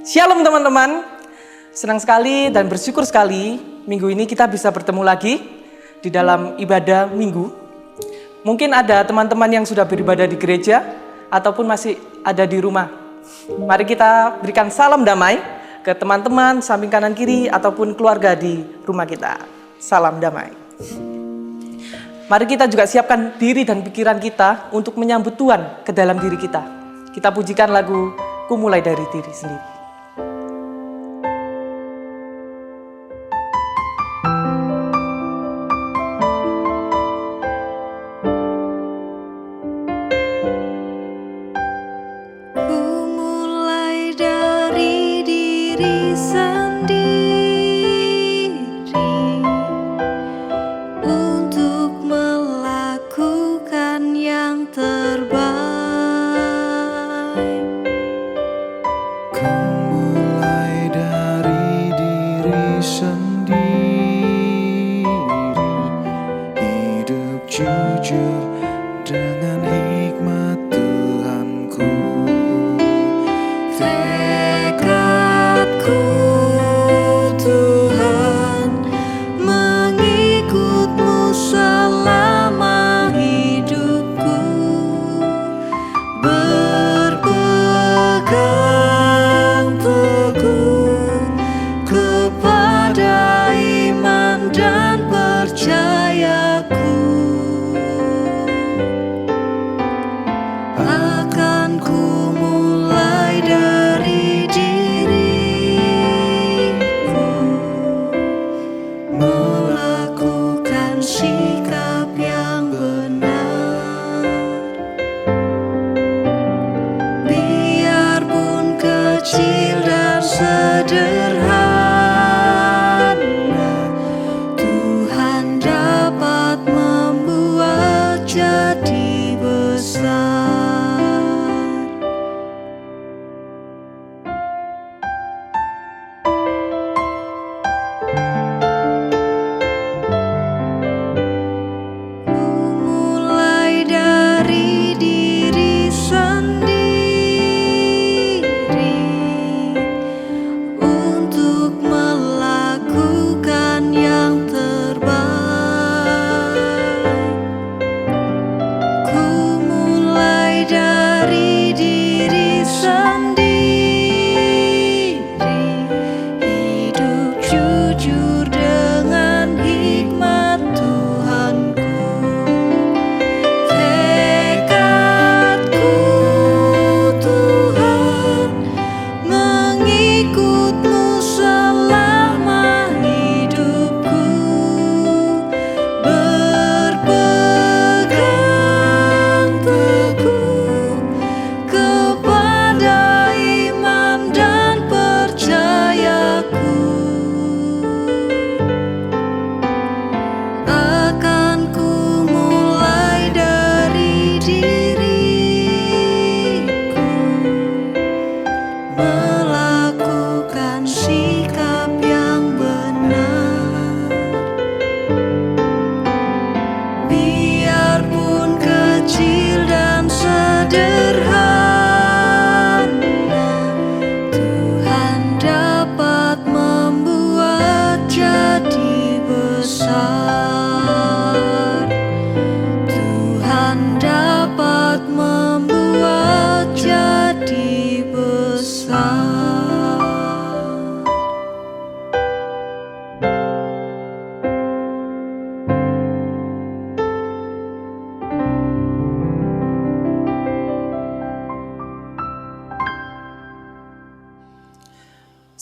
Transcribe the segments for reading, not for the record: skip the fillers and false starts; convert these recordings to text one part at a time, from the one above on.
Shalom teman-teman, senang sekali dan bersyukur sekali minggu ini kita bisa bertemu lagi di dalam ibadah minggu. Mungkin ada teman-teman yang sudah beribadah di gereja ataupun masih ada di rumah. Mari kita berikan salam damai ke teman-teman samping kanan kiri ataupun keluarga di rumah kita. Salam damai. Mari kita juga siapkan diri dan pikiran kita untuk menyambut Tuhan ke dalam diri kita. Kita pujikan lagu Ku Mulai Dari Diri Sendiri.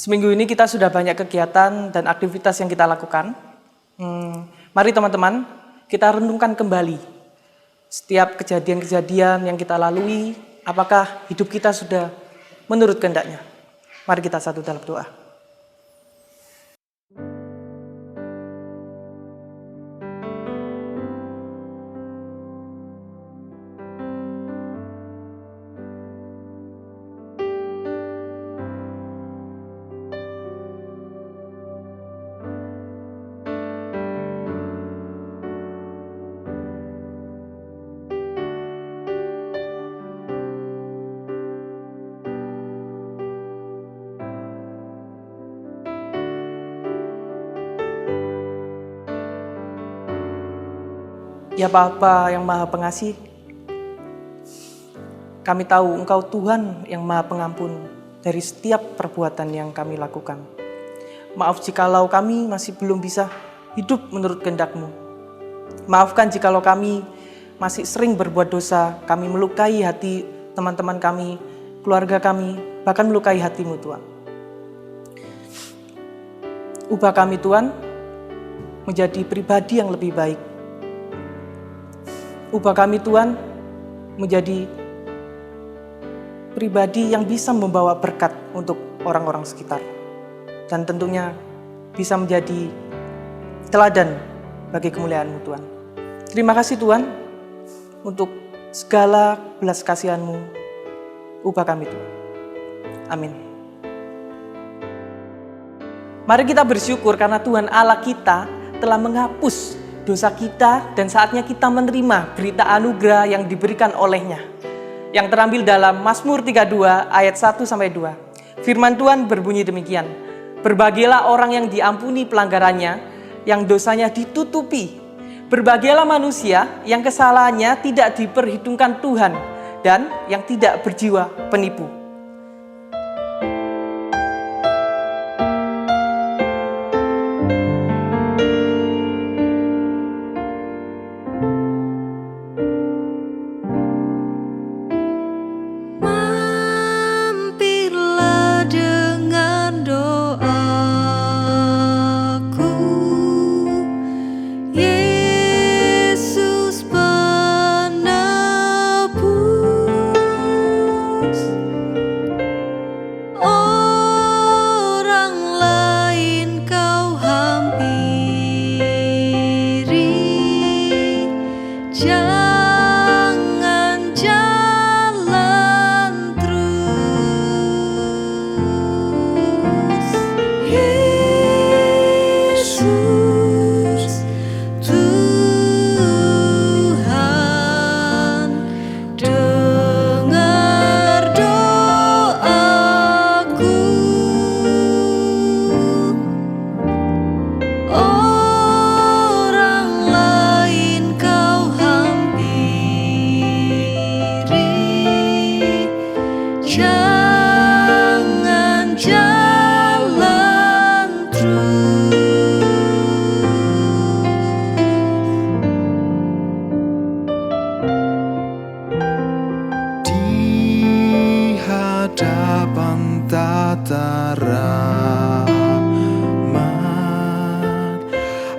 Seminggu ini kita sudah banyak kegiatan dan aktivitas yang kita lakukan. Mari teman-teman, kita renungkan kembali setiap kejadian-kejadian yang kita lalui, apakah hidup kita sudah menurut kehendaknya. Mari kita satu dalam doa. Ya Bapa yang Maha Pengasih, kami tahu Engkau Tuhan yang Maha Pengampun dari setiap perbuatan yang kami lakukan. Maaf jikalau kami masih belum bisa hidup menurut kehendak-Mu. Maafkan jikalau kami masih sering berbuat dosa, kami melukai hati teman-teman kami, keluarga kami, bahkan melukai hati-Mu Tuhan. Ubah kami Tuhan menjadi pribadi yang lebih baik. Ubah kami Tuhan menjadi pribadi yang bisa membawa berkat untuk orang-orang sekitar. Dan tentunya bisa menjadi teladan bagi kemuliaan-Mu Tuhan. Terima kasih Tuhan untuk segala belas kasihan-Mu. Ubah kami Tuhan. Amin. Mari kita bersyukur karena Tuhan Allah kita telah menghapus dosa kita dan saatnya kita menerima berita anugerah yang diberikan olehnya. Yang terambil dalam Mazmur 32 ayat 1-2. Firman Tuhan berbunyi demikian. Berbahagialah orang yang diampuni pelanggarannya, yang dosanya ditutupi. Berbahagialah manusia yang kesalahannya tidak diperhitungkan Tuhan dan yang tidak berjiwa penipu.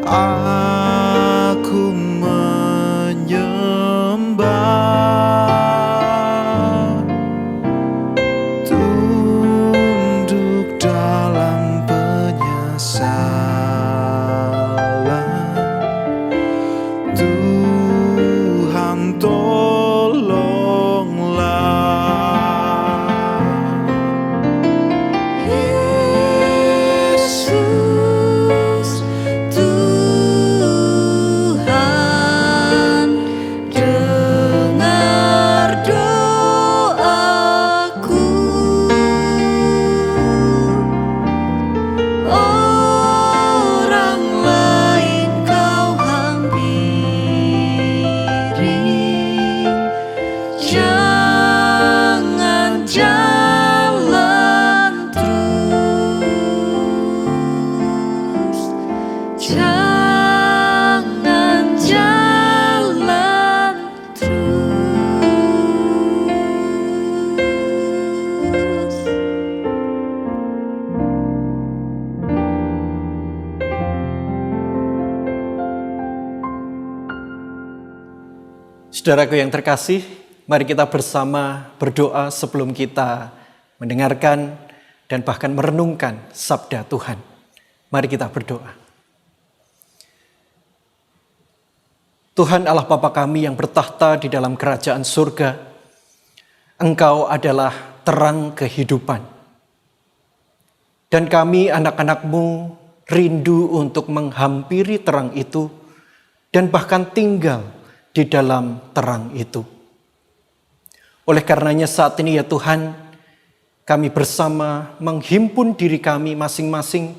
Aku menyembah, tunduk dalam penyesalan. Tuhan tolonglah. Yesus Tuhan, dengar doaku. Orang lain kau hampiri, jangan jalan terus, jangan jalan terus. Saudaraku yang terkasih, mari kita bersama berdoa sebelum kita mendengarkan dan bahkan merenungkan sabda Tuhan. Mari kita berdoa. Tuhan Allah Bapa kami yang bertahta di dalam kerajaan surga, Engkau adalah terang kehidupan. Dan kami anak-anak-Mu rindu untuk menghampiri terang itu dan bahkan tinggal di dalam terang itu. Oleh karenanya saat ini ya Tuhan, kami bersama menghimpun diri kami masing-masing,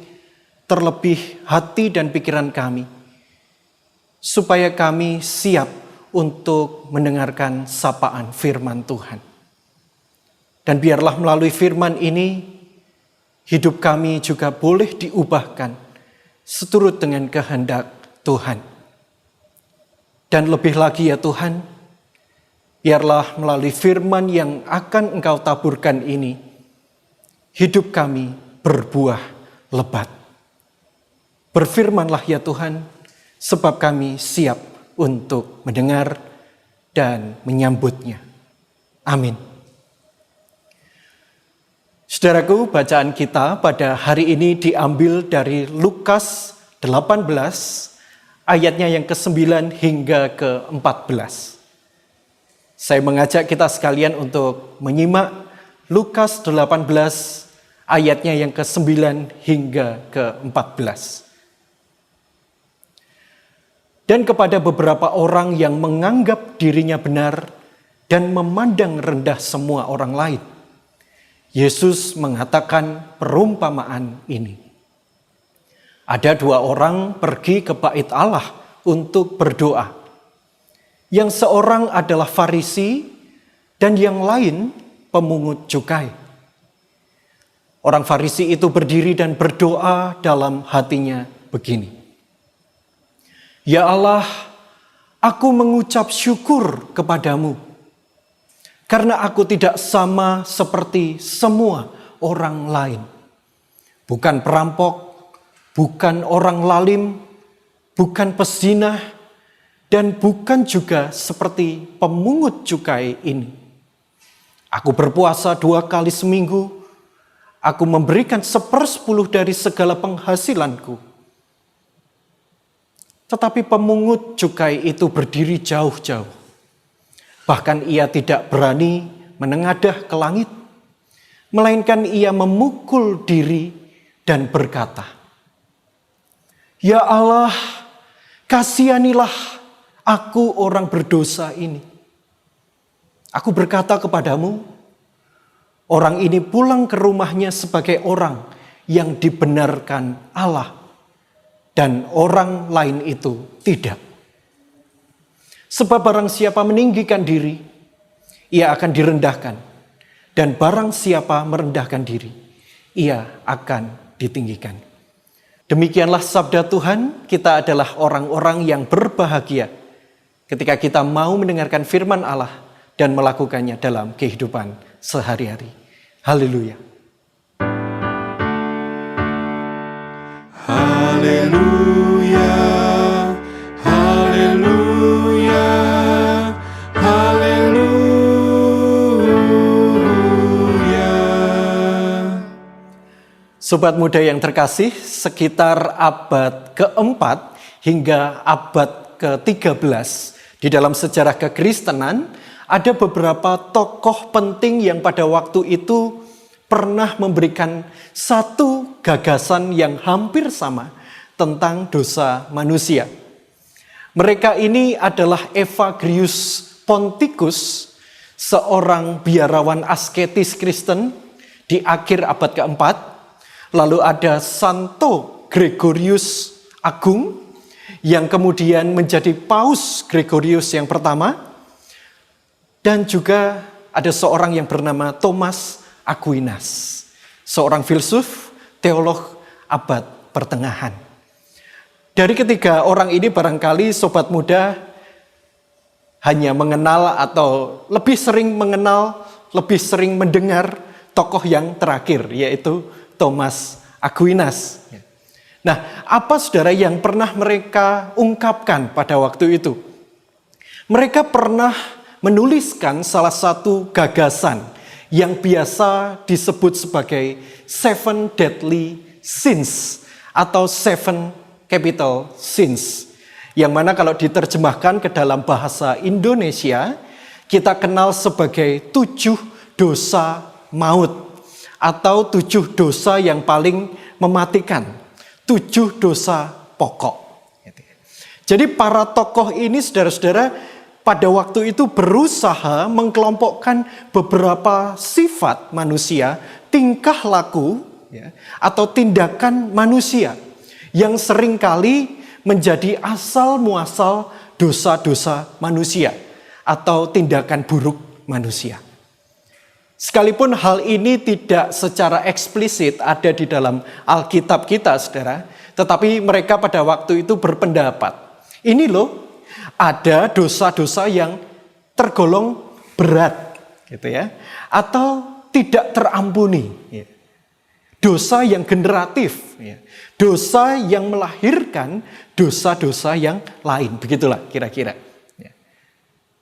terlebih hati dan pikiran kami, supaya kami siap untuk mendengarkan sapaan firman Tuhan. Dan biarlah melalui firman ini, hidup kami juga boleh diubahkan seturut dengan kehendak Tuhan. Dan lebih lagi ya Tuhan, biarlah melalui firman yang akan Engkau taburkan ini, hidup kami berbuah lebat. Berfirmanlah ya Tuhan, sebab kami siap untuk mendengar dan menyambutnya. Amin. Saudaraku, bacaan kita pada hari ini diambil dari Lukas 18, ayatnya yang ke-9 hingga ke-14. Saya mengajak kita sekalian untuk menyimak Lukas 18, ayatnya yang ke-9 hingga ke-14. Dan kepada beberapa orang yang menganggap dirinya benar dan memandang rendah semua orang lain, Yesus mengatakan perumpamaan ini. Ada dua orang pergi ke bait Allah untuk berdoa. Yang seorang adalah Farisi dan yang lain pemungut cukai. Orang Farisi itu berdiri dan berdoa dalam hatinya begini. Ya Allah, aku mengucap syukur kepadamu, karena aku tidak sama seperti semua orang lain. Bukan perampok, bukan orang lalim, bukan pezina, dan bukan juga seperti pemungut cukai ini. Aku berpuasa 2 kali seminggu, aku memberikan 1/10 dari segala penghasilanku. Tetapi pemungut cukai itu berdiri jauh-jauh. Bahkan ia tidak berani menengadah ke langit, melainkan ia memukul diri dan berkata, Ya Allah, kasihanilah aku orang berdosa ini. Aku berkata kepadamu, orang ini pulang ke rumahnya sebagai orang yang dibenarkan Allah, dan orang lain itu tidak. Sebab barang siapa meninggikan diri, ia akan direndahkan. Dan barang siapa merendahkan diri, ia akan ditinggikan. Demikianlah sabda Tuhan, kita adalah orang-orang yang berbahagia ketika kita mau mendengarkan firman Allah dan melakukannya dalam kehidupan sehari-hari. Haleluya. Haleluya, haleluya, haleluya. Sobat muda yang terkasih, sekitar abad keempat hingga abad ke-13 di dalam sejarah kekristenan, ada beberapa tokoh penting yang pada waktu itu pernah memberikan satu gagasan yang hampir sama tentang dosa manusia. Mereka ini adalah Evagrius Ponticus, seorang biarawan asketis Kristen di akhir abad keempat. Lalu ada Santo Gregorius Agung, yang kemudian menjadi Paus Gregorius yang pertama. Dan juga ada seorang yang bernama Thomas Aquinas, seorang filsuf, teolog abad pertengahan. Dari ketiga orang ini barangkali sobat muda hanya mengenal atau lebih sering mengenal, lebih sering mendengar tokoh yang terakhir, yaitu Thomas Aquinas. Nah, apa saudara yang pernah mereka ungkapkan pada waktu itu? Mereka pernah menuliskan salah satu gagasan yang biasa disebut sebagai Seven Deadly Sins atau Seven Capital Sins. Yang mana kalau diterjemahkan ke dalam bahasa Indonesia, kita kenal sebagai 7 dosa maut atau 7 dosa yang paling mematikan, 7 dosa pokok. Jadi para tokoh ini saudara-saudara pada waktu itu berusaha mengkelompokkan beberapa sifat manusia, tingkah laku atau tindakan manusia yang seringkali menjadi asal muasal dosa-dosa manusia atau tindakan buruk manusia. Sekalipun hal ini tidak secara eksplisit ada di dalam Alkitab kita, saudara, tetapi mereka pada waktu itu berpendapat, ini loh, ada dosa-dosa yang tergolong berat, gitu ya, atau tidak terampuni. Dosa yang generatif, dosa yang melahirkan dosa-dosa yang lain, begitulah kira-kira.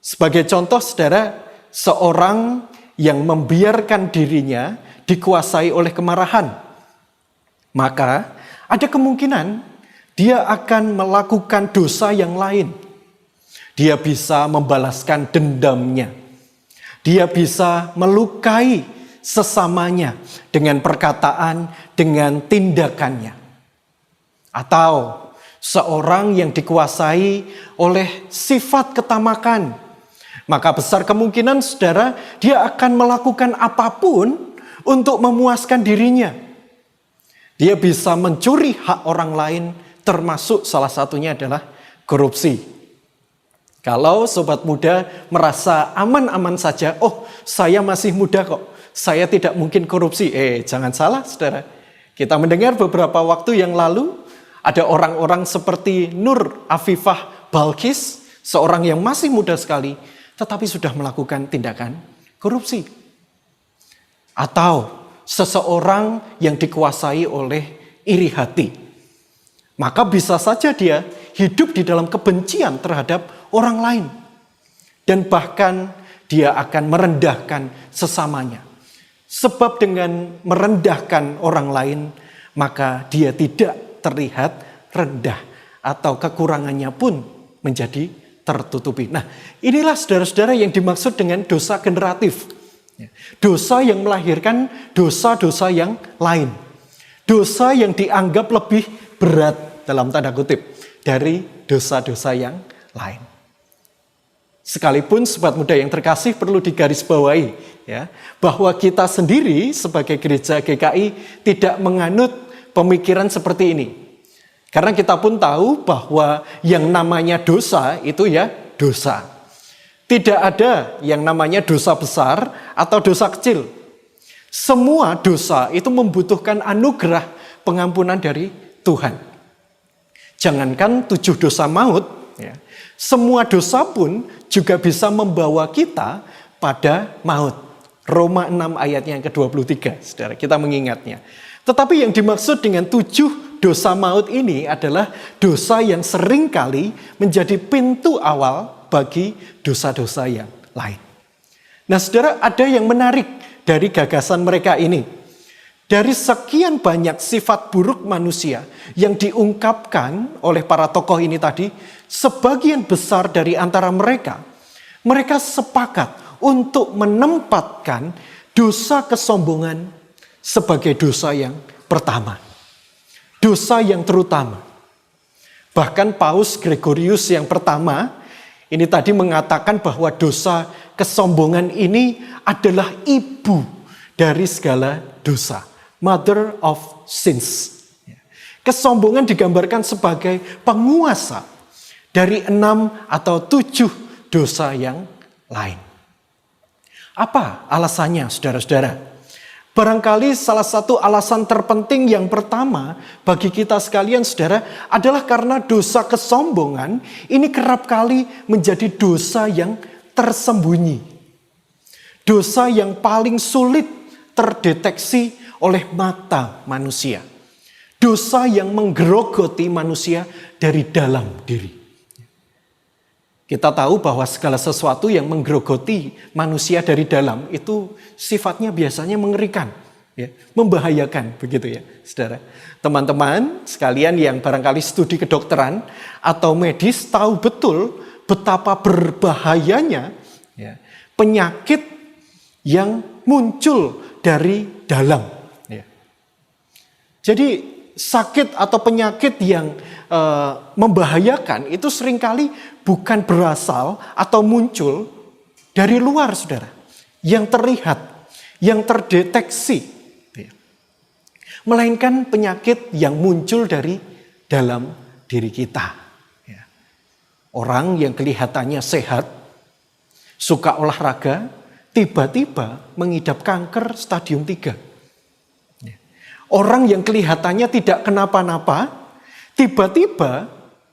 Sebagai contoh, saudara, seorang yang membiarkan dirinya dikuasai oleh kemarahan, maka ada kemungkinan dia akan melakukan dosa yang lain. Dia bisa membalaskan dendamnya. Dia bisa melukai sesamanya dengan perkataan, dengan tindakannya. Atau seorang yang dikuasai oleh sifat ketamakan, maka besar kemungkinan, saudara, dia akan melakukan apapun untuk memuaskan dirinya. Dia bisa mencuri hak orang lain, termasuk salah satunya adalah korupsi. Kalau sobat muda merasa aman-aman saja, oh saya masih muda kok, saya tidak mungkin korupsi. Jangan salah, saudara. Kita mendengar beberapa waktu yang lalu, ada orang-orang seperti Nur Afifah Balkis, seorang yang masih muda sekali, tetapi sudah melakukan tindakan korupsi. Atau seseorang yang dikuasai oleh iri hati. Maka bisa saja dia hidup di dalam kebencian terhadap orang lain. Dan bahkan dia akan merendahkan sesamanya. Sebab dengan merendahkan orang lain, maka dia tidak terlihat rendah. Atau kekurangannya pun menjadi tertutupi. Nah, inilah saudara-saudara yang dimaksud dengan dosa generatif. Dosa yang melahirkan dosa-dosa yang lain. Dosa yang dianggap lebih berat dalam tanda kutip dari dosa-dosa yang lain. Sekalipun sobat muda yang terkasih perlu digarisbawahi ya, bahwa kita sendiri sebagai gereja GKI tidak menganut pemikiran seperti ini. Karena kita pun tahu bahwa yang namanya dosa itu ya dosa. Tidak ada yang namanya dosa besar atau dosa kecil. Semua dosa itu membutuhkan anugerah pengampunan dari Tuhan. Jangankan 7 dosa maut, ya, semua dosa pun juga bisa membawa kita pada maut. Roma 6 ayatnya yang ke-23, saudara, kita mengingatnya. Tetapi yang dimaksud dengan 7 dosa maut ini adalah dosa yang seringkali menjadi pintu awal bagi dosa-dosa yang lain. Nah, saudara, ada yang menarik dari gagasan mereka ini. Dari sekian banyak sifat buruk manusia yang diungkapkan oleh para tokoh ini tadi, sebagian besar dari antara mereka sepakat untuk menempatkan dosa kesombongan sebagai dosa yang pertama. Dosa yang terutama. Bahkan Paus Gregorius yang pertama ini tadi mengatakan bahwa dosa kesombongan ini adalah ibu dari segala dosa. Mother of sins. Kesombongan digambarkan sebagai penguasa dari 6 atau 7 dosa yang lain. Apa alasannya, saudara-saudara? Barangkali salah satu alasan terpenting yang pertama bagi kita sekalian, saudara, adalah karena dosa kesombongan ini kerap kali menjadi dosa yang tersembunyi. Dosa yang paling sulit terdeteksi oleh mata manusia. Dosa yang menggerogoti manusia dari dalam diri. Kita tahu bahwa segala sesuatu yang menggerogoti manusia dari dalam itu sifatnya biasanya mengerikan, ya, membahayakan, begitu ya, saudara. Teman-teman sekalian yang barangkali studi kedokteran atau medis tahu betul betapa berbahayanya ya, penyakit yang muncul dari dalam. Ya. Jadi sakit atau penyakit yang membahayakan itu seringkali bukan berasal atau muncul dari luar, saudara. Yang terlihat, yang terdeteksi. Melainkan penyakit yang muncul dari dalam diri kita. Ya. Orang yang kelihatannya sehat, suka olahraga, tiba-tiba mengidap kanker stadium 3. Ya. Orang yang kelihatannya tidak kenapa-napa, tiba-tiba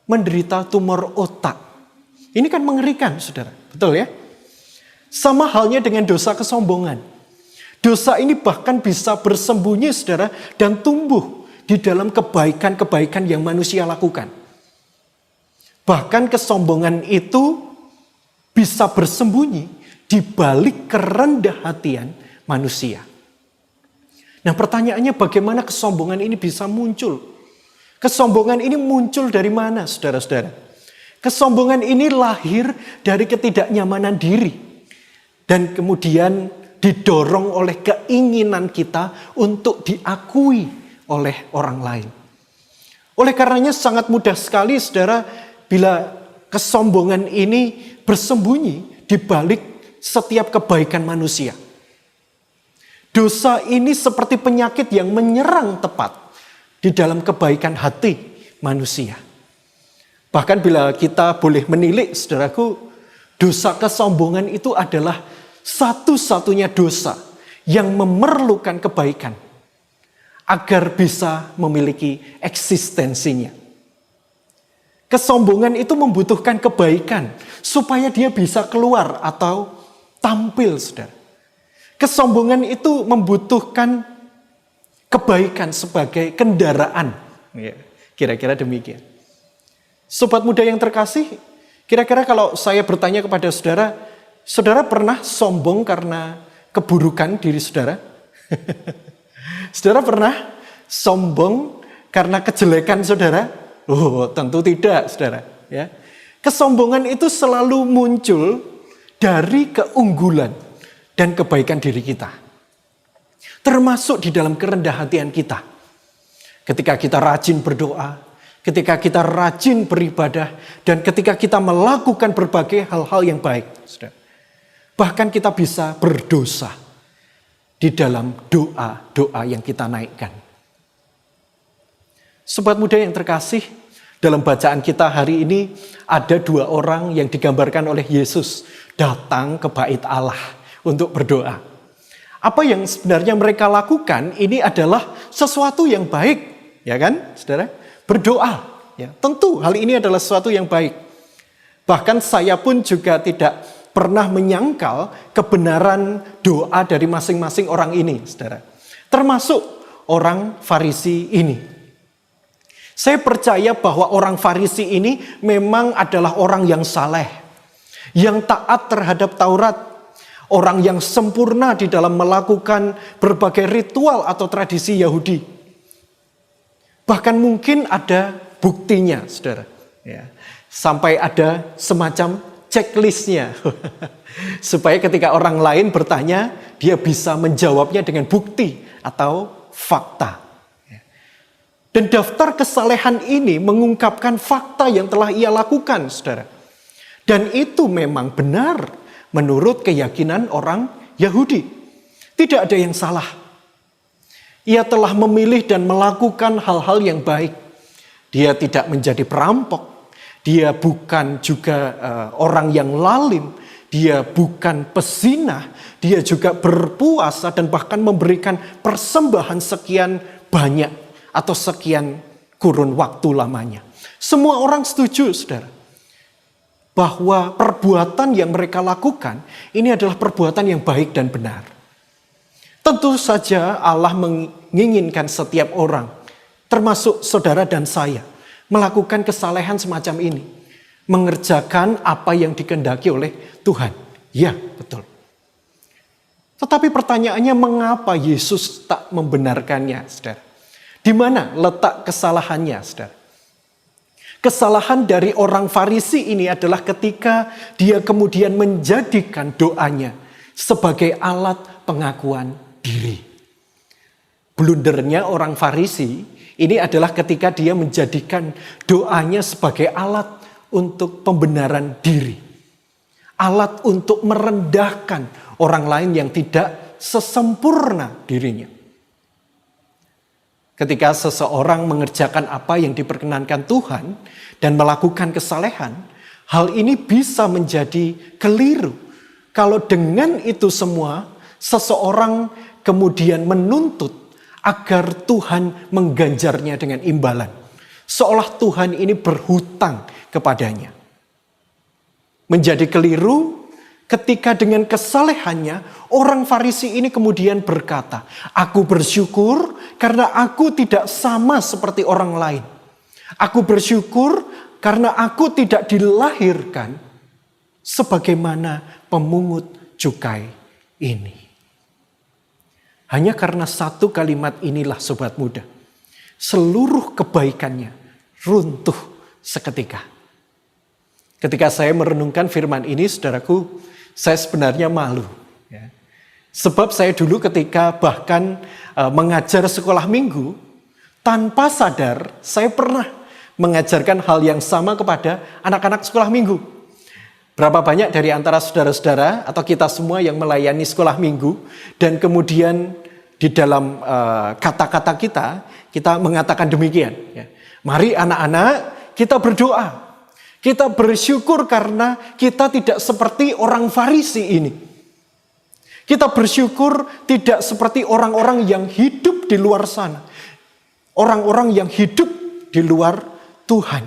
menderita tumor otak. Ini kan mengerikan, saudara. Betul ya? Sama halnya dengan dosa kesombongan. Dosa ini bahkan bisa bersembunyi, saudara, dan tumbuh di dalam kebaikan-kebaikan yang manusia lakukan. Bahkan kesombongan itu bisa bersembunyi di balik kerendahan hatian manusia. Nah, pertanyaannya bagaimana kesombongan ini bisa muncul? Kesombongan ini muncul dari mana, saudara-saudara? Kesombongan ini lahir dari ketidaknyamanan diri. Dan kemudian didorong oleh keinginan kita untuk diakui oleh orang lain. Oleh karenanya sangat mudah sekali, saudara, bila kesombongan ini bersembunyi di balik setiap kebaikan manusia. Dosa ini seperti penyakit yang menyerang tepat di dalam kebaikan hati manusia. Bahkan bila kita boleh menilik, saudaraku, dosa kesombongan itu adalah satu-satunya dosa yang memerlukan kebaikan agar bisa memiliki eksistensinya. Kesombongan itu membutuhkan kebaikan supaya dia bisa keluar atau tampil, saudara. Kesombongan itu membutuhkan kebaikan sebagai kendaraan. Ya, kira-kira demikian. Sobat muda yang terkasih, kira-kira kalau saya bertanya kepada saudara, saudara pernah sombong karena keburukan diri saudara? Saudara pernah sombong karena kejelekan saudara? Oh, tentu tidak, saudara. Ya. Kesombongan itu selalu muncul dari keunggulan dan kebaikan diri kita. Termasuk di dalam kerendahan hatian kita. Ketika kita rajin berdoa, ketika kita rajin beribadah, dan ketika kita melakukan berbagai hal-hal yang baik. Saudara. Bahkan kita bisa berdosa di dalam doa-doa yang kita naikkan. Sobat muda yang terkasih, dalam bacaan kita hari ini ada 2 orang yang digambarkan oleh Yesus datang ke bait Allah untuk berdoa. Apa yang sebenarnya mereka lakukan ini adalah sesuatu yang baik, ya kan, saudara? Berdoa, ya, tentu hal ini adalah sesuatu yang baik. Bahkan saya pun juga tidak pernah menyangkal kebenaran doa dari masing-masing orang ini, saudara. Termasuk orang Farisi ini. Saya percaya bahwa orang Farisi ini memang adalah orang yang saleh, yang taat terhadap Taurat, orang yang sempurna di dalam melakukan berbagai ritual atau tradisi Yahudi. Bahkan mungkin ada buktinya, saudara. Ya. Sampai ada semacam checklistnya. Supaya ketika orang lain bertanya, dia bisa menjawabnya dengan bukti atau fakta. Ya. Dan daftar kesalehan ini mengungkapkan fakta yang telah ia lakukan, saudara. Dan itu memang benar menurut keyakinan orang Yahudi. Tidak ada yang salah. Ia telah memilih dan melakukan hal-hal yang baik. Dia tidak menjadi perampok. Dia bukan juga orang yang lalim. Dia bukan pezinah. Dia juga berpuasa dan bahkan memberikan persembahan sekian banyak atau sekian kurun waktu lamanya. Semua orang setuju, saudara, bahwa perbuatan yang mereka lakukan ini adalah perbuatan yang baik dan benar. Tentu saja Allah menginginkan setiap orang, termasuk saudara dan saya, melakukan kesalehan semacam ini. Mengerjakan apa yang dikehendaki oleh Tuhan. Ya, betul. Tetapi pertanyaannya, mengapa Yesus tak membenarkannya, saudara? Di mana letak kesalahannya, saudara? Kesalahan dari orang Farisi ini adalah ketika dia kemudian menjadikan doanya sebagai alat pengakuan diri. Blundernya orang Farisi ini adalah ketika dia menjadikan doanya sebagai alat untuk pembenaran diri. Alat untuk merendahkan orang lain yang tidak sesempurna dirinya. Ketika seseorang mengerjakan apa yang diperkenankan Tuhan dan melakukan kesalehan, hal ini bisa menjadi keliru. Kalau dengan itu semua, seseorang kemudian menuntut agar Tuhan mengganjarnya dengan imbalan. Seolah Tuhan ini berhutang kepadanya. Menjadi keliru ketika dengan kesalehannya, orang Farisi ini kemudian berkata, "Aku bersyukur karena aku tidak sama seperti orang lain. Aku bersyukur karena aku tidak dilahirkan sebagaimana pemungut cukai ini." Hanya karena satu kalimat inilah sobat muda, seluruh kebaikannya runtuh seketika. Ketika saya merenungkan firman ini, saudaraku, saya sebenarnya malu. Ya. Sebab saya dulu ketika bahkan mengajar sekolah minggu, tanpa sadar saya pernah mengajarkan hal yang sama kepada anak-anak sekolah minggu. Berapa banyak dari antara saudara-saudara atau kita semua yang melayani sekolah minggu dan kemudian di dalam kata-kata kita mengatakan demikian. Ya. Mari anak-anak kita berdoa. Kita bersyukur karena kita tidak seperti orang Farisi ini. Kita bersyukur tidak seperti orang-orang yang hidup di luar sana. Orang-orang yang hidup di luar Tuhan.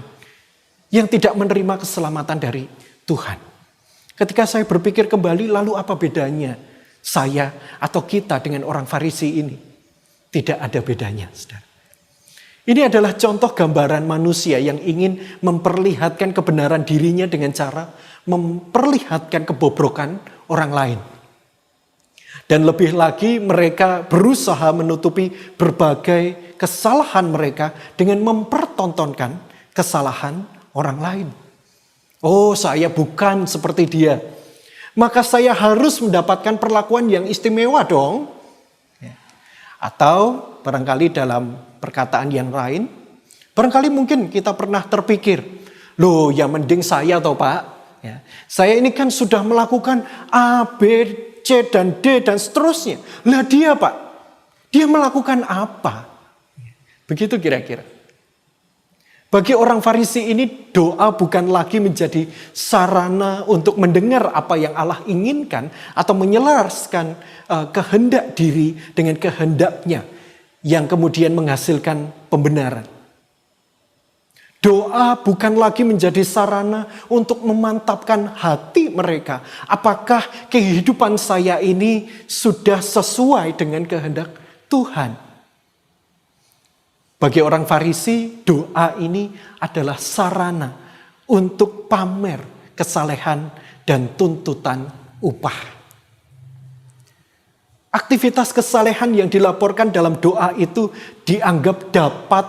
Yang tidak menerima keselamatan dari Tuhan. Ketika saya berpikir kembali, lalu apa bedanya saya atau kita dengan orang Farisi ini? Tidak ada bedanya, saudara. Ini adalah contoh gambaran manusia yang ingin memperlihatkan kebenaran dirinya dengan cara memperlihatkan kebobrokan orang lain. Dan lebih lagi mereka berusaha menutupi berbagai kesalahan mereka dengan mempertontonkan kesalahan orang lain. Oh, saya bukan seperti dia, maka saya harus mendapatkan perlakuan yang istimewa dong. Atau barangkali dalam perkataan yang lain, barangkali mungkin kita pernah terpikir, loh ya mending saya toh Pak. Ya, saya ini kan sudah melakukan A, B, C, dan D, dan seterusnya. Lah dia Pak, dia melakukan apa? Begitu kira-kira. Bagi orang Farisi ini doa bukan lagi menjadi sarana untuk mendengar apa yang Allah inginkan atau menyelaraskan kehendak diri dengan kehendaknya yang kemudian menghasilkan pembenaran. Doa bukan lagi menjadi sarana untuk memantapkan hati mereka. Apakah kehidupan saya ini sudah sesuai dengan kehendak Tuhan? Bagi orang Farisi, doa ini adalah sarana untuk pamer kesalehan dan tuntutan upah. Aktivitas kesalehan yang dilaporkan dalam doa itu dianggap dapat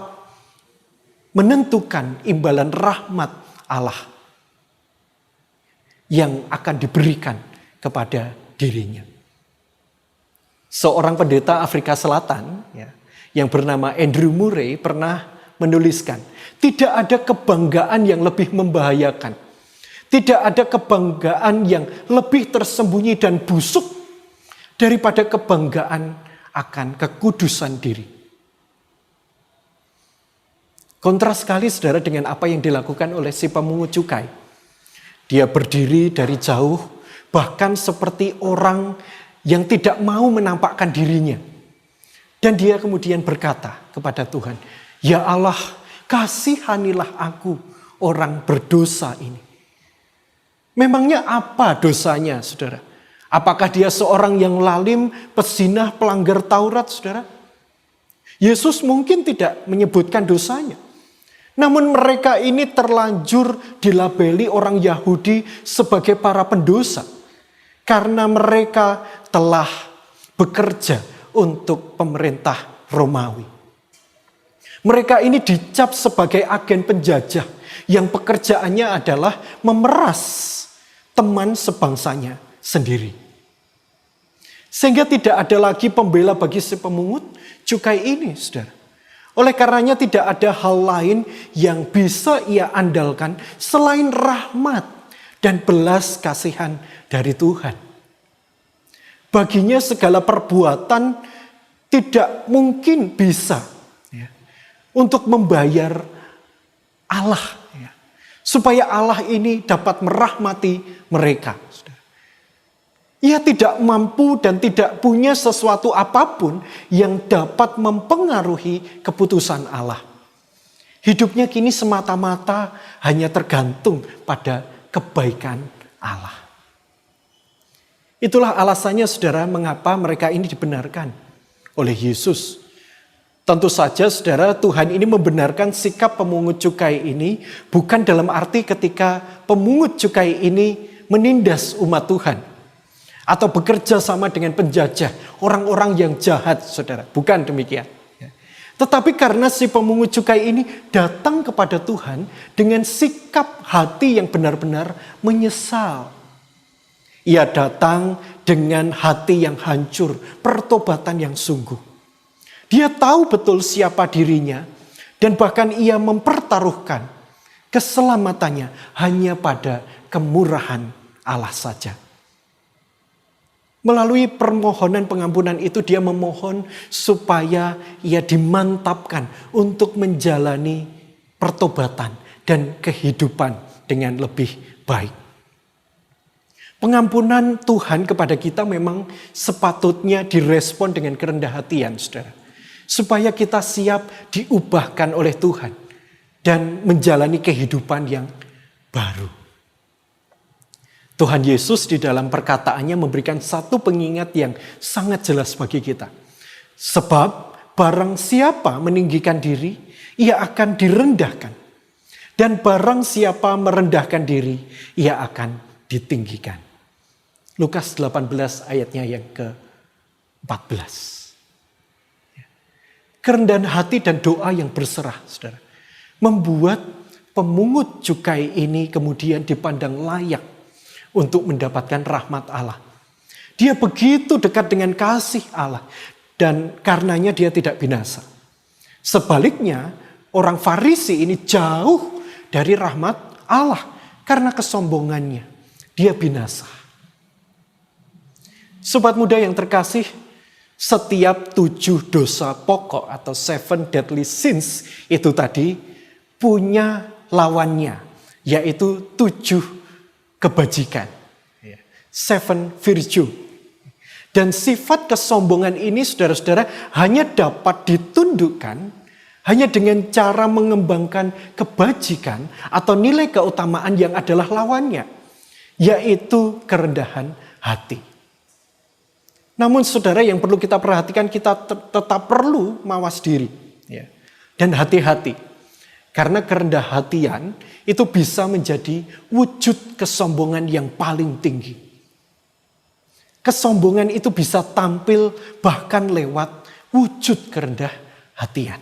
menentukan imbalan rahmat Allah yang akan diberikan kepada dirinya. Seorang pendeta Afrika Selatan, yang bernama Andrew Murray pernah menuliskan, tidak ada kebanggaan yang lebih membahayakan. Tidak ada kebanggaan yang lebih tersembunyi dan busuk daripada kebanggaan akan kekudusan diri. Kontras sekali saudara dengan apa yang dilakukan oleh si pemungut cukai. Dia berdiri dari jauh, bahkan seperti orang yang tidak mau menampakkan dirinya. Dan dia kemudian berkata kepada Tuhan, "Ya Allah, kasihanilah aku orang berdosa ini." Memangnya apa dosanya, saudara? Apakah dia seorang yang lalim, pezinah, pelanggar Taurat, saudara? Yesus mungkin tidak menyebutkan dosanya. Namun mereka ini terlanjur dilabeli orang Yahudi sebagai para pendosa. Karena mereka telah bekerja untuk pemerintah Romawi. Mereka ini dicap sebagai agen penjajah yang pekerjaannya adalah memeras teman sebangsanya sendiri. Sehingga tidak ada lagi pembela bagi si pemungut cukai ini, saudara. Oleh karenanya tidak ada hal lain yang bisa ia andalkan selain rahmat dan belas kasihan dari Tuhan. Baginya segala perbuatan tidak mungkin bisa untuk membayar Allah, ya. Supaya Allah ini dapat merahmati mereka. Ia tidak mampu dan tidak punya sesuatu apapun yang dapat mempengaruhi keputusan Allah. Hidupnya kini semata-mata hanya tergantung pada kebaikan Allah. Itulah alasannya saudara mengapa mereka ini dibenarkan oleh Yesus. Tentu saja saudara, Tuhan ini membenarkan sikap pemungut cukai ini bukan dalam arti ketika pemungut cukai ini menindas umat Tuhan. Atau bekerja sama dengan penjajah, orang-orang yang jahat, saudara. Bukan demikian. Tetapi karena si pemungut cukai ini datang kepada Tuhan dengan sikap hati yang benar-benar menyesal. Ia datang dengan hati yang hancur, pertobatan yang sungguh. Dia tahu betul siapa dirinya dan bahkan ia mempertaruhkan keselamatannya hanya pada kemurahan Allah saja. Melalui permohonan pengampunan itu dia memohon supaya ia dimantapkan untuk menjalani pertobatan dan kehidupan dengan lebih baik. Pengampunan Tuhan kepada kita memang sepatutnya direspon dengan kerendah hatian, saudara. Supaya kita siap diubahkan oleh Tuhan dan menjalani kehidupan yang baru. Tuhan Yesus di dalam perkataannya memberikan satu pengingat yang sangat jelas bagi kita. Sebab barang siapa meninggikan diri, ia akan direndahkan. Dan barang siapa merendahkan diri, ia akan ditinggikan. Lukas 18 ayatnya yang ke-14. Kerendahan hati dan doa yang berserah, saudara, membuat pemungut cukai ini kemudian dipandang layak untuk mendapatkan rahmat Allah. Dia begitu dekat dengan kasih Allah dan karenanya dia tidak binasa. Sebaliknya, orang Farisi ini jauh dari rahmat Allah karena kesombongannya. Dia binasa. Sobat muda yang terkasih, setiap 7 dosa pokok atau 7 deadly sins itu tadi punya lawannya, yaitu 7 kebajikan. 7 virtue. Dan sifat kesombongan ini saudara-saudara hanya dapat ditundukkan hanya dengan cara mengembangkan kebajikan atau nilai keutamaan yang adalah lawannya, yaitu kerendahan hati. Namun saudara yang perlu kita perhatikan, kita tetap perlu mawas diri, ya, dan hati-hati. Karena kerendah hatian itu bisa menjadi wujud kesombongan yang paling tinggi. Kesombongan itu bisa tampil bahkan lewat wujud kerendah hatian.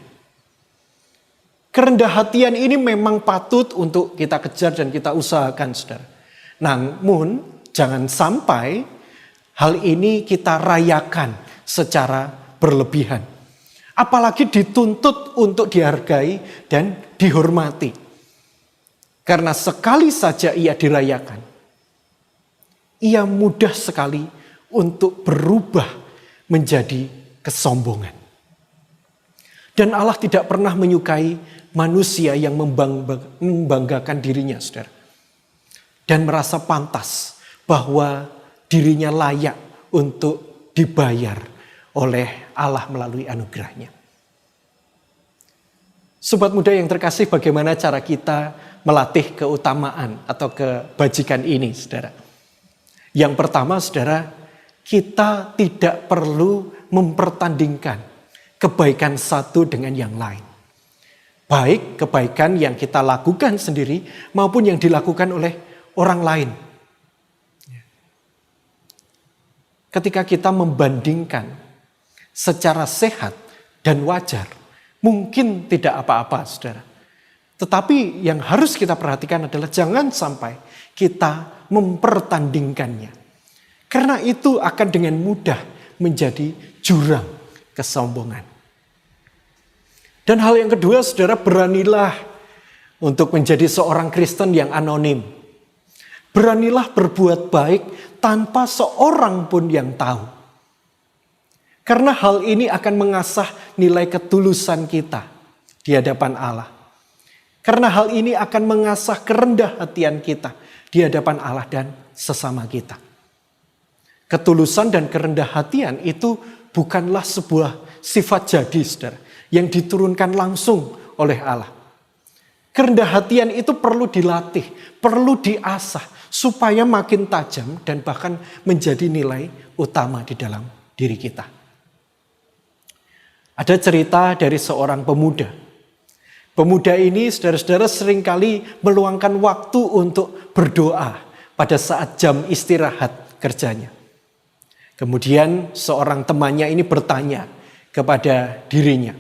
Kerendah hatian ini memang patut untuk kita kejar dan kita usahakan, saudara. Namun jangan sampai hal ini kita rayakan secara berlebihan. Apalagi dituntut untuk dihargai dan dihormati. Karena sekali saja ia dirayakan, ia mudah sekali untuk berubah menjadi kesombongan. Dan Allah tidak pernah menyukai manusia yang membanggakan dirinya, saudara. Dan merasa pantas bahwa dirinya layak untuk dibayar oleh Allah melalui anugerahnya. Sobat muda yang terkasih, bagaimana cara kita melatih keutamaan atau kebajikan ini, saudara? Yang pertama, saudara, kita tidak perlu mempertandingkan kebaikan satu dengan yang lain. Baik kebaikan yang kita lakukan sendiri maupun yang dilakukan oleh orang lain. Ketika kita membandingkan secara sehat dan wajar, mungkin tidak apa-apa, saudara. Tetapi yang harus kita perhatikan adalah jangan sampai kita mempertandingkannya. Karena itu akan dengan mudah menjadi jurang kesombongan. Dan hal yang kedua, saudara, beranilah untuk menjadi seorang Kristen yang anonim. Beranilah berbuat baik tanpa seorang pun yang tahu. Karena hal ini akan mengasah nilai ketulusan kita di hadapan Allah. Karena hal ini akan mengasah kerendah hatian kita di hadapan Allah dan sesama kita. Ketulusan dan kerendah hatian itu bukanlah sebuah sifat jadi, saudara, yang diturunkan langsung oleh Allah. Kerendah hatian itu perlu dilatih, perlu diasah, supaya makin tajam dan bahkan menjadi nilai utama di dalam diri kita. Ada cerita dari seorang pemuda. Pemuda ini, saudara-saudara, seringkali meluangkan waktu untuk berdoa pada saat jam istirahat kerjanya. Kemudian seorang temannya ini bertanya kepada dirinya,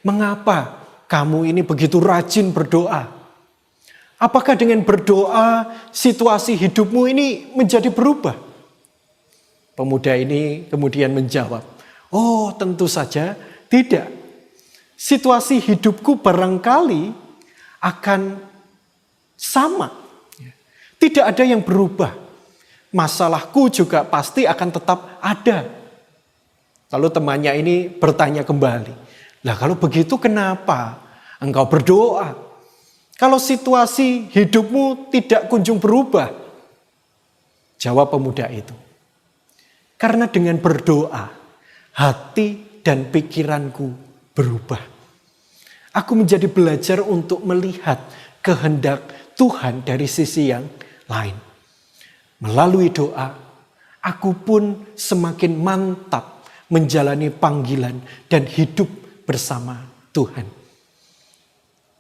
mengapa kamu ini begitu rajin berdoa? Apakah dengan berdoa situasi hidupmu ini menjadi berubah? Pemuda ini kemudian menjawab, oh tentu saja tidak. Situasi hidupku barangkali akan sama. Tidak ada yang berubah. Masalahku juga pasti akan tetap ada. Lalu temannya ini bertanya kembali, lah kalau begitu kenapa engkau berdoa? Kalau situasi hidupmu tidak kunjung berubah? Jawab pemuda itu, karena dengan berdoa, hati dan pikiranku berubah. Aku menjadi belajar untuk melihat kehendak Tuhan dari sisi yang lain. Melalui doa, aku pun semakin mantap menjalani panggilan dan hidup bersama Tuhan.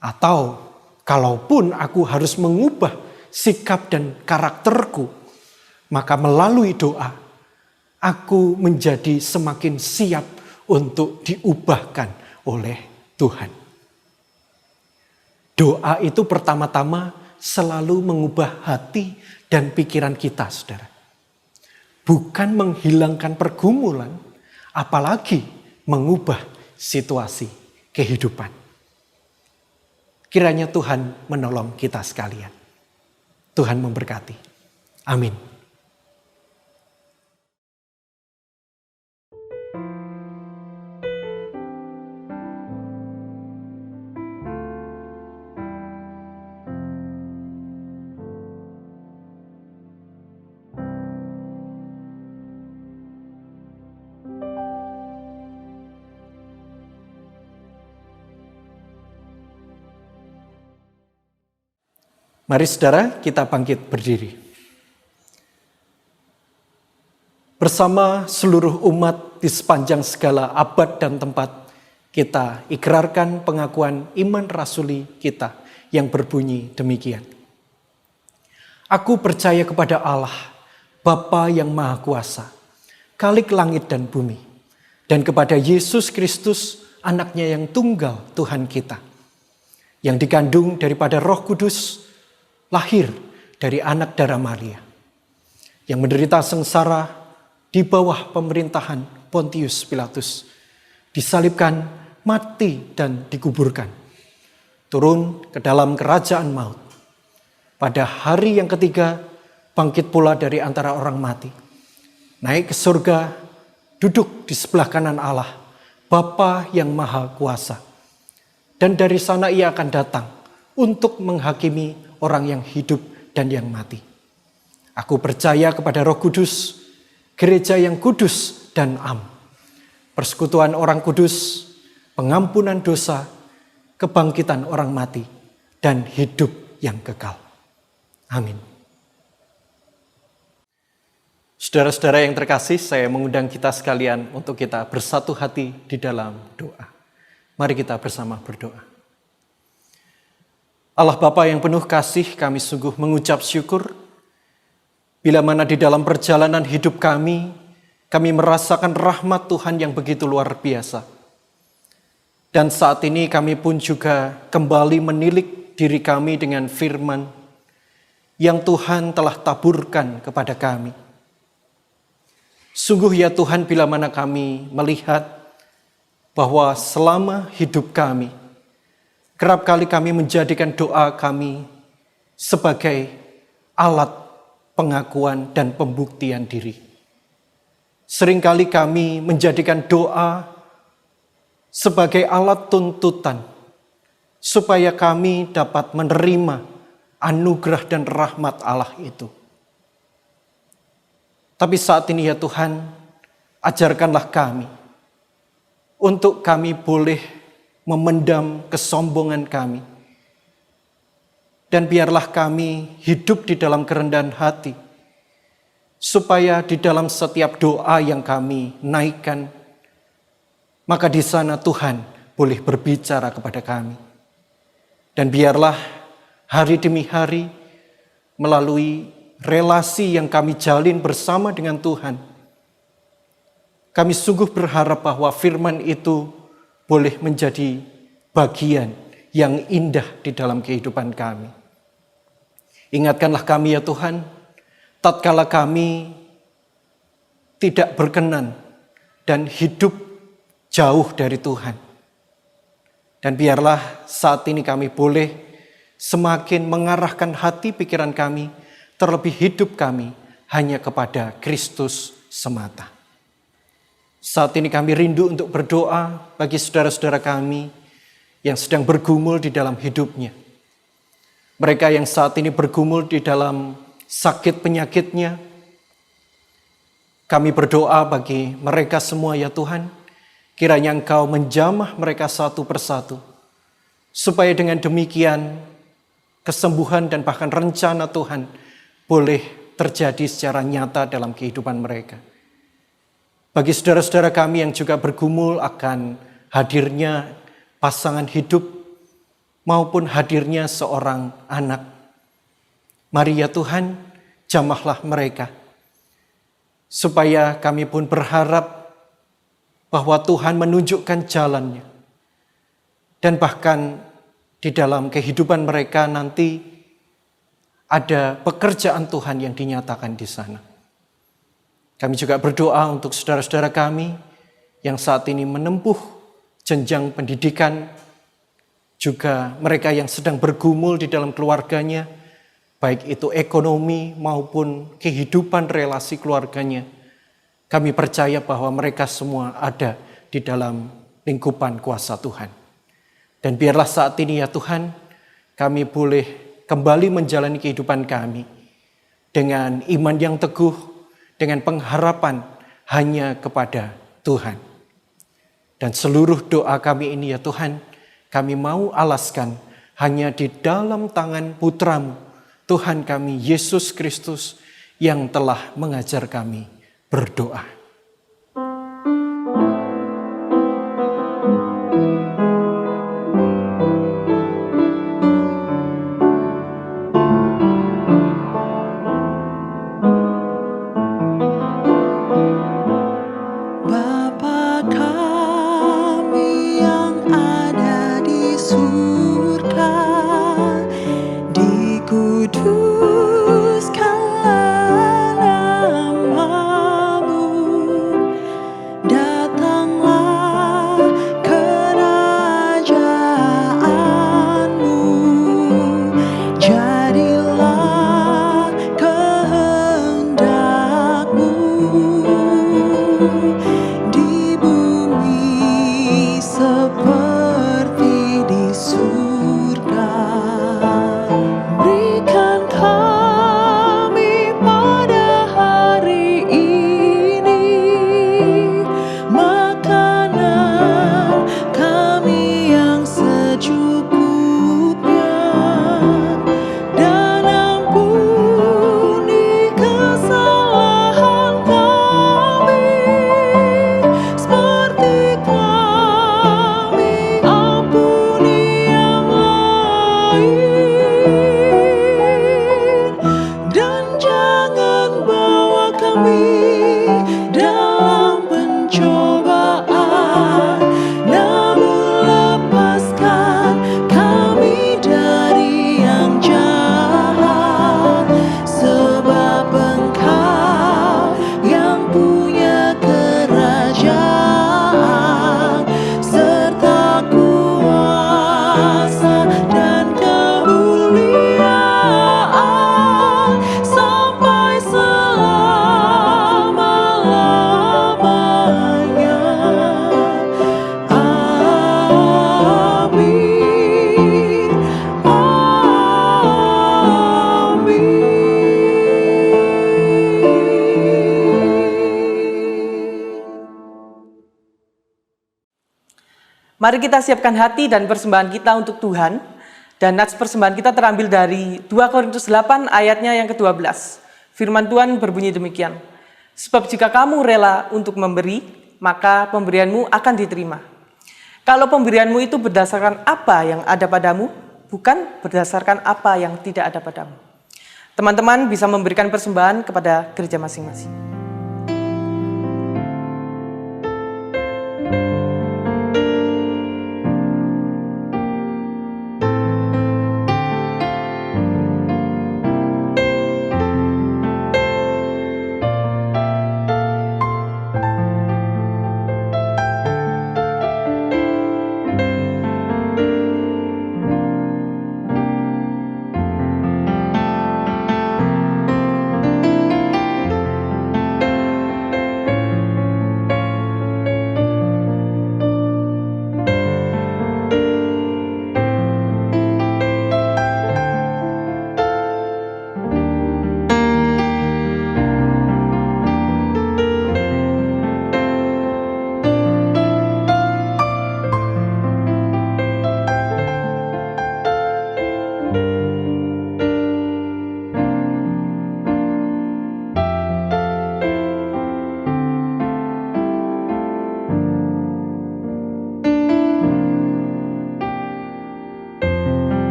Atau kalaupun aku harus mengubah sikap dan karakterku, maka melalui doa, aku menjadi semakin siap untuk diubahkan oleh Tuhan. Doa itu pertama-tama selalu mengubah hati dan pikiran kita, saudara. Bukan menghilangkan pergumulan, apalagi mengubah situasi kehidupan. Kiranya Tuhan menolong kita sekalian. Tuhan memberkati. Amin. Mari saudara, kita bangkit berdiri. Bersama seluruh umat di sepanjang segala abad dan tempat, kita ikrarkan pengakuan iman rasuli kita yang berbunyi demikian. Aku percaya kepada Allah, Bapa yang Maha Kuasa, Khalik langit dan bumi, dan kepada Yesus Kristus, anaknya yang tunggal Tuhan kita, yang dikandung daripada Roh Kudus, lahir dari anak darah Maria, yang menderita sengsara di bawah pemerintahan Pontius Pilatus, disalibkan, mati dan dikuburkan, turun ke dalam kerajaan maut. Pada hari yang ketiga bangkit pula dari antara orang mati, naik ke surga, duduk di sebelah kanan Allah, Bapa yang Maha Kuasa. Dan dari sana ia akan datang untuk menghakimi orang yang hidup dan yang mati. Aku percaya kepada Roh Kudus, gereja yang kudus dan am, persekutuan orang kudus, pengampunan dosa, kebangkitan orang mati, dan hidup yang kekal. Amin. Saudara-saudara yang terkasih, saya mengundang kita sekalian untuk kita bersatu hati di dalam doa. Mari kita bersama berdoa. Allah Bapa yang penuh kasih, kami sungguh mengucap syukur bila mana di dalam perjalanan hidup kami merasakan rahmat Tuhan yang begitu luar biasa. Dan saat ini kami pun juga kembali menilik diri kami dengan firman yang Tuhan telah taburkan kepada kami. Sungguh ya Tuhan, bila mana kami melihat bahwa selama hidup kami, kerap kali kami menjadikan doa kami sebagai alat pengakuan dan pembuktian diri. Seringkali kami menjadikan doa sebagai alat tuntutan supaya kami dapat menerima anugerah dan rahmat Allah itu. Tapi saat ini ya Tuhan, ajarkanlah kami untuk kami boleh memendam kesombongan kami. Dan biarlah kami hidup di dalam kerendahan hati, supaya di dalam setiap doa yang kami naikkan, maka di sana Tuhan boleh berbicara kepada kami. Dan biarlah hari demi hari melalui relasi yang kami jalin bersama dengan Tuhan, kami sungguh berharap bahwa firman itu boleh menjadi bagian yang indah di dalam kehidupan kami. Ingatkanlah kami ya Tuhan, tatkala kami tidak berkenan dan hidup jauh dari Tuhan. Dan biarlah saat ini kami boleh semakin mengarahkan hati pikiran kami, terlebih hidup kami hanya kepada Kristus semata. Saat ini kami rindu untuk berdoa bagi saudara-saudara kami yang sedang bergumul di dalam hidupnya. Mereka yang saat ini bergumul di dalam sakit penyakitnya, kami berdoa bagi mereka semua ya Tuhan, kiranya Engkau menjamah mereka satu persatu, supaya dengan demikian kesembuhan dan bahkan rencana Tuhan boleh terjadi secara nyata dalam kehidupan mereka. Bagi saudara-saudara kami yang juga bergumul akan hadirnya pasangan hidup, maupun hadirnya seorang anak, mari ya Tuhan, jamahlah mereka, supaya kami pun berharap bahwa Tuhan menunjukkan jalannya. Dan bahkan di dalam kehidupan mereka nanti ada pekerjaan Tuhan yang dinyatakan di sana. Kami juga berdoa untuk saudara-saudara kami yang saat ini menempuh jenjang pendidikan, juga mereka yang sedang bergumul di dalam keluarganya, baik itu ekonomi maupun kehidupan relasi keluarganya. Kami percaya bahwa mereka semua ada di dalam lingkupan kuasa Tuhan. Dan biarlah saat ini ya Tuhan, kami boleh kembali menjalani kehidupan kami dengan iman yang teguh, dengan pengharapan hanya kepada Tuhan. Dan seluruh doa kami ini ya Tuhan, kami mau alaskan hanya di dalam tangan Putra-Mu, Tuhan kami Yesus Kristus, yang telah mengajar kami berdoa. Bapa kami yang ada di surga, dikuduskanlah nama-Mu, Mari kita siapkan hati dan persembahan kita untuk Tuhan. Dan nats persembahan kita terambil dari 2 Korintus 8 ayatnya yang ke-12. Firman Tuhan berbunyi demikian. Sebab jika kamu rela untuk memberi, maka pemberianmu akan diterima. Kalau pemberianmu itu berdasarkan apa yang ada padamu, bukan berdasarkan apa yang tidak ada padamu. Teman-teman bisa memberikan persembahan kepada gereja masing-masing.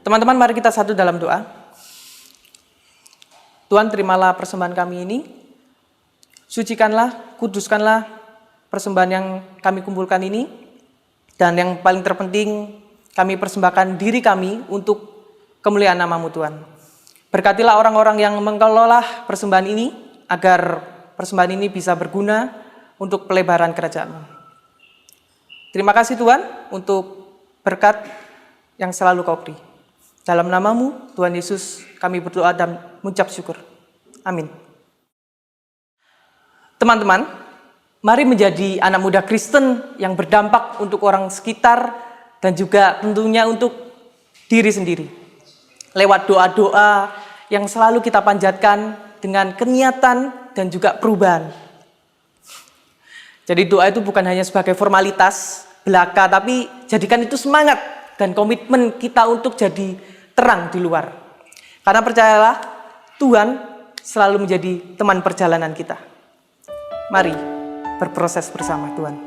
Teman-teman, mari kita satu dalam doa. Tuhan, terimalah persembahan kami ini. Sucikanlah, kuduskanlah persembahan yang kami kumpulkan ini. Dan yang paling terpenting, kami persembahkan diri kami untuk kemuliaan nama-Mu Tuhan. Berkatilah orang-orang yang mengelola persembahan ini, agar persembahan ini bisa berguna untuk pelebaran kerajaan-Mu. Terima kasih Tuhan untuk berkat yang selalu Kau beri. Dalam nama-Mu, Tuhan Yesus, kami berdoa dan mengucap syukur. Amin. Teman-teman, mari menjadi anak muda Kristen yang berdampak untuk orang sekitar dan juga tentunya untuk diri sendiri. Lewat doa-doa yang selalu kita panjatkan dengan keniatan dan juga perubahan. Jadi doa itu bukan hanya sebagai formalitas belaka, tapi jadikan itu semangat dan komitmen kita untuk jadi terang di luar. Karena percayalah, Tuhan selalu menjadi teman perjalanan kita. Mari berproses bersama Tuhan.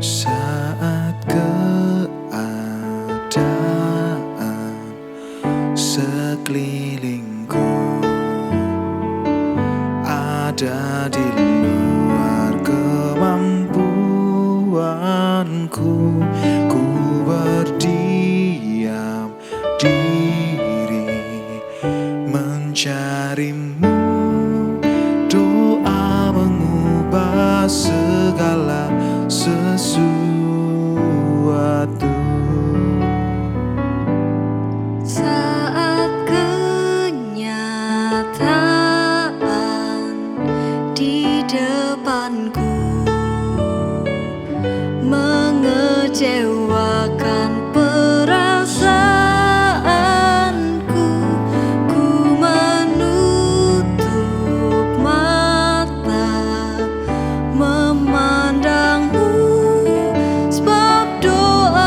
Saat keadaan sekelilingku ada di luar kemampuanku, ku berdiam diri mencari-Mu. Doa mengubah segala sesuatu. Saat kenyataan di depanku mengecewakan perasaanku, ku menutup mata memandang-Mu, sebab doa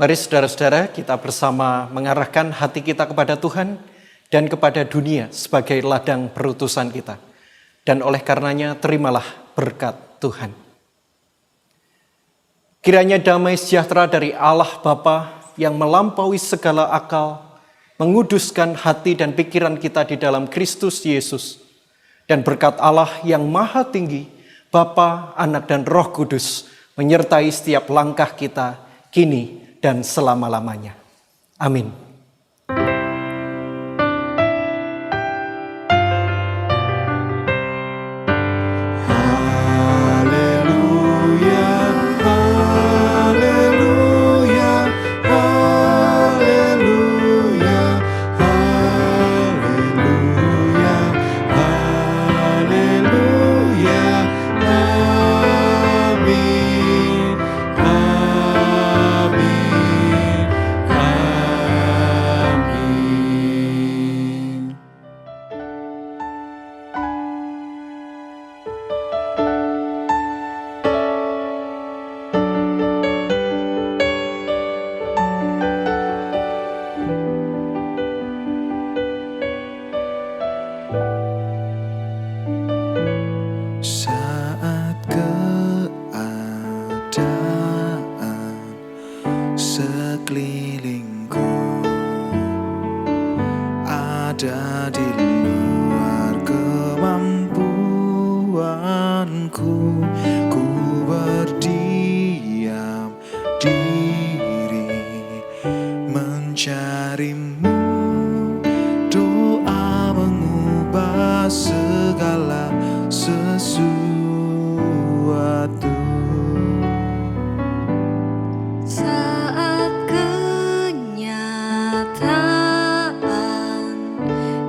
Mari saudara-saudara kita bersama mengarahkan hati kita kepada Tuhan dan kepada dunia sebagai ladang perutusan kita. Dan oleh karenanya terimalah berkat Tuhan. Kiranya damai sejahtera dari Allah Bapa yang melampaui segala akal, menguduskan hati dan pikiran kita di dalam Kristus Yesus. Dan berkat Allah yang maha tinggi, Bapa, Anak, dan Roh Kudus, menyertai setiap langkah kita, kini dan selama-lamanya. Amin. Saat keadaan sekelilingku ada di luar kemampuanku, ku berdiam diri mencarimu. Doa mengubah segala sesuatu. Saat kenyataan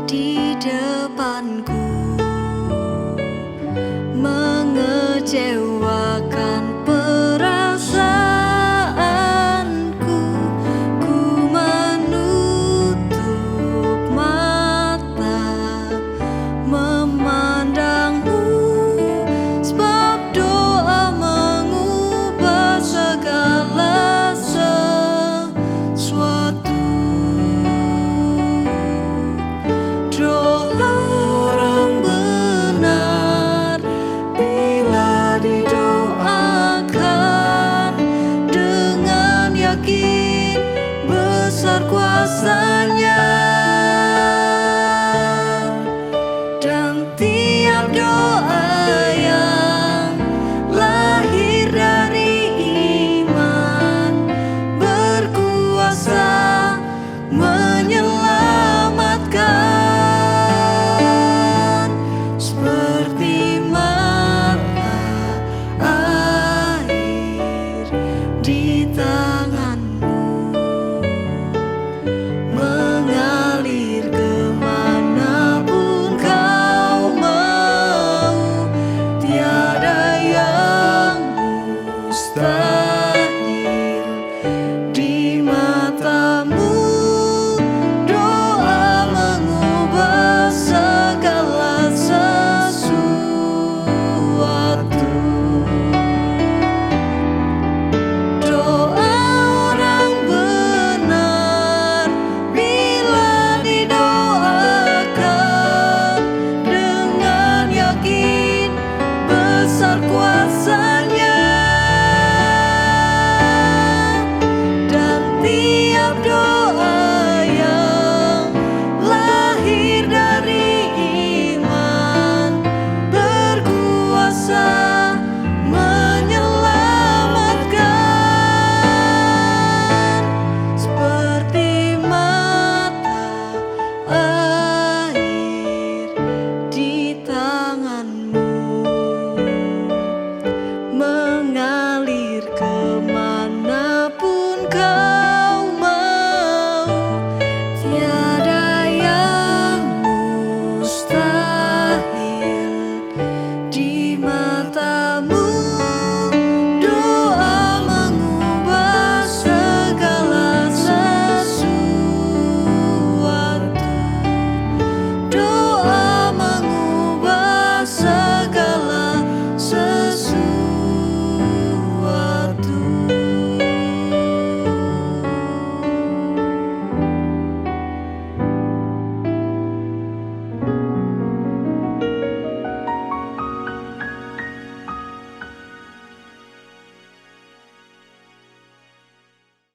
di depanku mengecewakan,